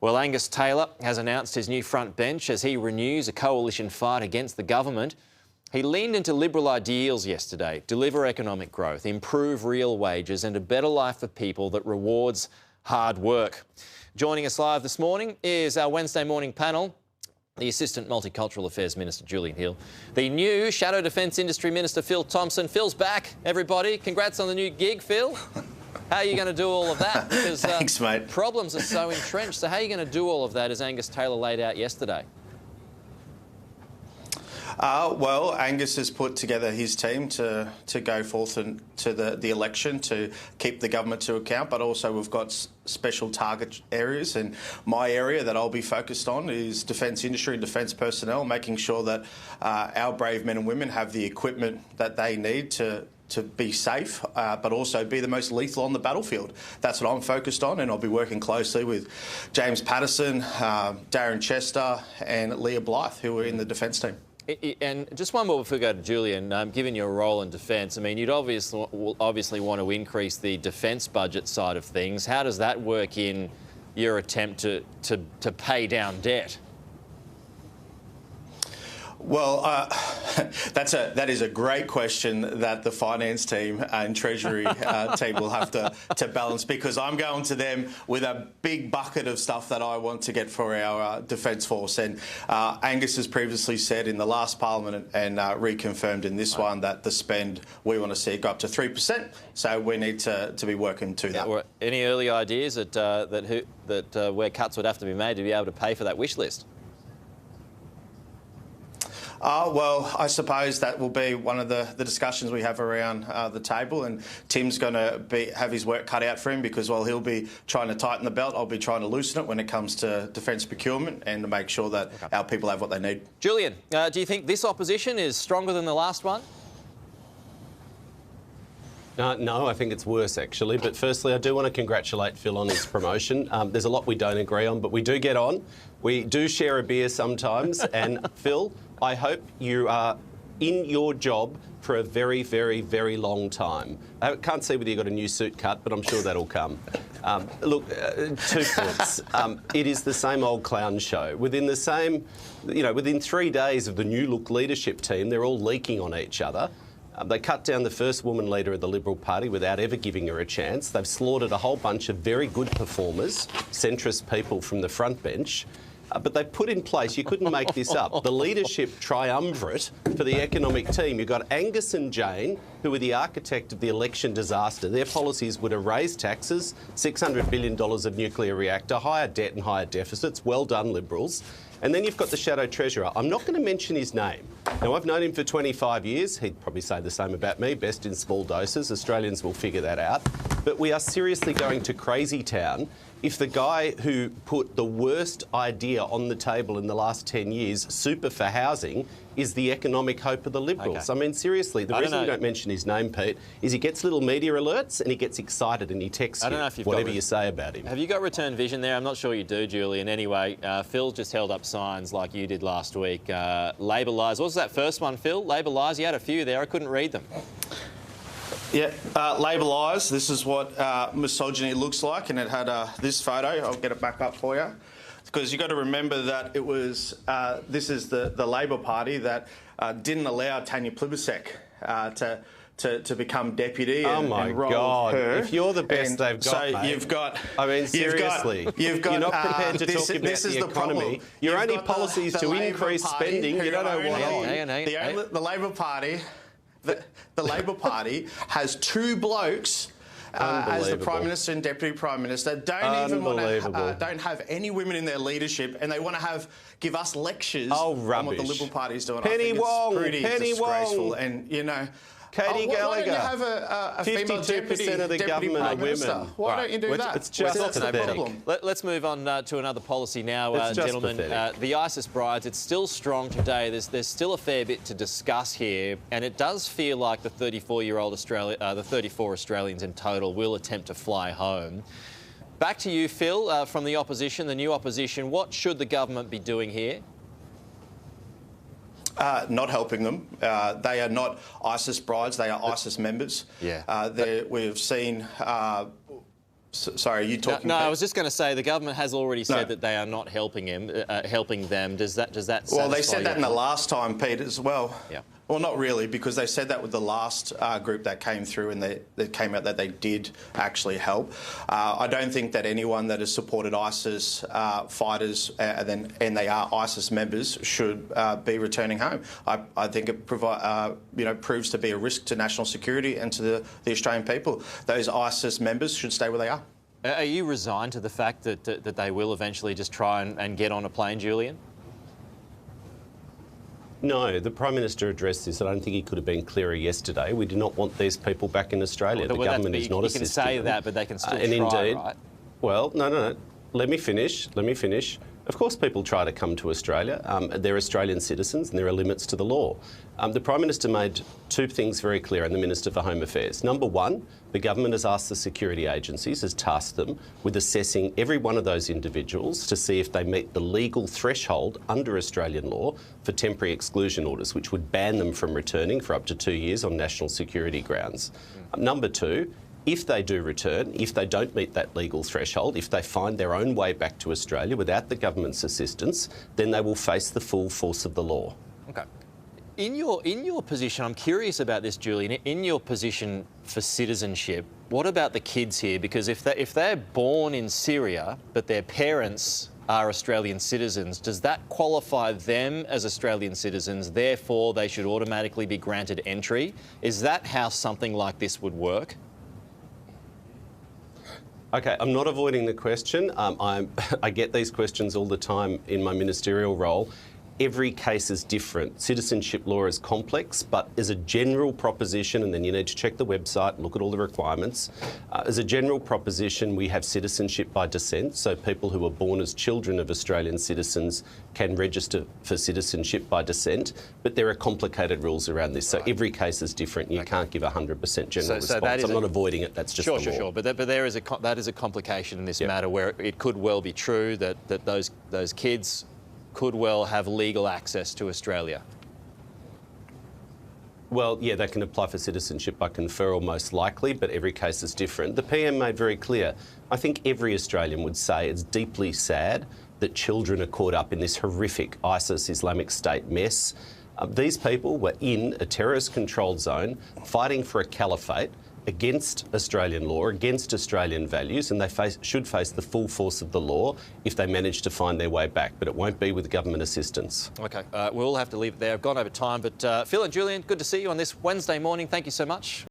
Well, Angus Taylor has announced his new front bench as he renews a coalition fight against the government. He leaned into Liberal ideals yesterday: deliver economic growth, improve real wages and a better life for people that rewards hard work. Joining us live this morning is our Wednesday morning panel, the Assistant Multicultural Affairs Minister, Julian Hill, the new Shadow Defence Industry Minister, Phil Thompson. Phil's back, everybody. Congrats on the new gig, Phil. How are you going to do all of that? Because Thanks, mate. Problems are so entrenched. So how are you going to do all of that, as Angus Taylor laid out yesterday? Well, Angus has put together his team to go forth to the election to keep the government to account, but also we've got special target areas, and my area that I'll be focused on is defence industry and defence personnel, making sure that our brave men and women have the equipment that they need to be safe, but also be the most lethal on the battlefield. That's what I'm focused on, and I'll be working closely with James Patterson, Darren Chester and Leah Blythe, who are in the defence team. And just one more before we go to Julian. Given your role in defence, I mean, you'd obviously want to increase the defence budget side of things. How does that work in your attempt to pay down debt? Well, that is a great question that the finance team and treasury team will have to balance, because I'm going to them with a big bucket of stuff that I want to get for our defence force. And Angus has previously said in the last parliament and reconfirmed in this one that the spend, we want to see it go up to 3%. So we need to be working to that. Any early ideas that where cuts would have to be made to be able to pay for that wish list? Well, I suppose that will be one of the discussions we have around the table, and Tim's going to have his work cut out for him, because while he'll be trying to tighten the belt, I'll be trying to loosen it when it comes to defence procurement and to make sure that our people have what they need. Julian, do you think this opposition is stronger than the last one? No, I think it's worse, actually. But firstly, I do want to congratulate Phil on his promotion. There's a lot we don't agree on, but we do get on. We do share a beer sometimes. And Phil, I hope you are in your job for a very, very, very long time. I can't see whether you've got a new suit cut, but I'm sure that'll come. Look, 2 points. It is the same old clown show. Within 3 days of the new look leadership team, they're all leaking on each other. They cut down the first woman leader of the Liberal Party without ever giving her a chance. They've slaughtered a whole bunch of very good performers, centrist people from the front bench. But they've put in place, you couldn't make this up, the leadership triumvirate for the economic team. You've got Angus and Jane, who were the architect of the election disaster. Their policies would have raised taxes, $600 billion of nuclear reactor, higher debt and higher deficits. Well done, Liberals. And then you've got the Shadow Treasurer. I'm not going to mention his name. Now, I've known him for 25 years. He'd probably say the same about me, best in small doses. Australians will figure that out. But we are seriously going to crazy town if the guy who put the worst idea on the table in the last 10 years, super for housing, is the economic hope of the Liberals. Okay. I mean, seriously, the reason we don't mention his name, Pete, is he gets little media alerts and he gets excited and he texts you whatever you say about him. Have you got return vision there? I'm not sure you do, Julian. Anyway, Phil just held up signs like you did last week. Labour lies. What was that first one, Phil? Labour lies. You had a few there. I couldn't read them. Yeah, Labour lies. This is what misogyny looks like, and it had this photo. I'll get it back up for you, because you've got to remember that it was this is the Labor Party that didn't allow Tanya Plibersek to become deputy. Oh my God! Her. If you're the best they've got, so mate, you've got. I mean, seriously, you're not prepared to talk about the economy. Your only policy is to increase spending. You don't know what. The Labor Party. The Labor Party has 2 blokes as the Prime Minister and Deputy Prime Minister. Don't even want to, don't have any women in their leadership, and they want to give us lectures on what the Liberal Party is doing. Penny Wong, Penny disgraceful, and you know. Katie Gallagher. Why don't you have a female 52% of the government are women. Why don't you do that? It's just pathetic. Let's move on to another policy now, gentlemen. The ISIS brides, it's still strong today. There's still a fair bit to discuss here, and it does feel like the 34 Australians in total will attempt to fly home. Back to you, Phil, from the opposition, the new opposition. What should the government be doing here? Not helping them. They are not ISIS brides, they are ISIS members. Yeah. We've seen Sorry, are you talking? No, Pete? I was just going to say the government has already said that they are not helping them. Does that? Well, they satisfy said that in the last time, Pete, as well. Yeah. Well, not really, because they said that with the last group that came through and that came out that they did actually help. I don't think that anyone that has supported ISIS fighters and they are ISIS members should be returning home. I think it proves to be a risk to national security and to the Australian people. Those ISIS members should stay where they are. Are you resigned to the fact that they will eventually just try and get on a plane, Julian? No, the Prime Minister addressed this. I don't think he could have been clearer yesterday. We do not want these people back in Australia. The government is not assisting them. You can say that, but they can still try, indeed, right? Well, no. Let me finish. Of course people try to come to Australia. They're Australian citizens and there are limits to the law. The Prime Minister made two things very clear and the Minister for Home Affairs. Number one, the government has asked the security agencies, has tasked them with assessing every one of those individuals to see if they meet the legal threshold under Australian law for temporary exclusion orders, which would ban them from returning for up to 2 years on national security grounds. Number two, if they do return, if they don't meet that legal threshold, if they find their own way back to Australia without the government's assistance, then they will face the full force of the law. Okay. In your position, I'm curious about this, Julian. In your position for citizenship, what about the kids here? Because if they're born in Syria, but their parents are Australian citizens, does that qualify them as Australian citizens? Therefore, they should automatically be granted entry. Is that how something like this would work? Okay, I'm not avoiding the question. I get these questions all the time in my ministerial role. Every case is different. Citizenship law is complex, but as a general proposition, and then you need to check the website, look at all the requirements. As a general proposition, we have citizenship by descent, so people who are born as children of Australian citizens can register for citizenship by descent, but there are complicated rules around this, so every case is different. You can't give a 100% general response. I'm not avoiding it, that's just the law. Sure. But that is a complication in this matter where it could well be true that those kids could well have legal access to Australia. Well, yeah, they can apply for citizenship by conferral most likely, but every case is different. The PM made very clear, I think every Australian would say it's deeply sad that children are caught up in this horrific ISIS Islamic State mess. These people were in a terrorist-controlled zone fighting for a caliphate against Australian law, against Australian values, and they should face the full force of the law if they manage to find their way back, but it won't be with government assistance. OK, we'll have to leave it there. I've gone over time, but Phil and Julian, good to see you on this Wednesday morning. Thank you so much.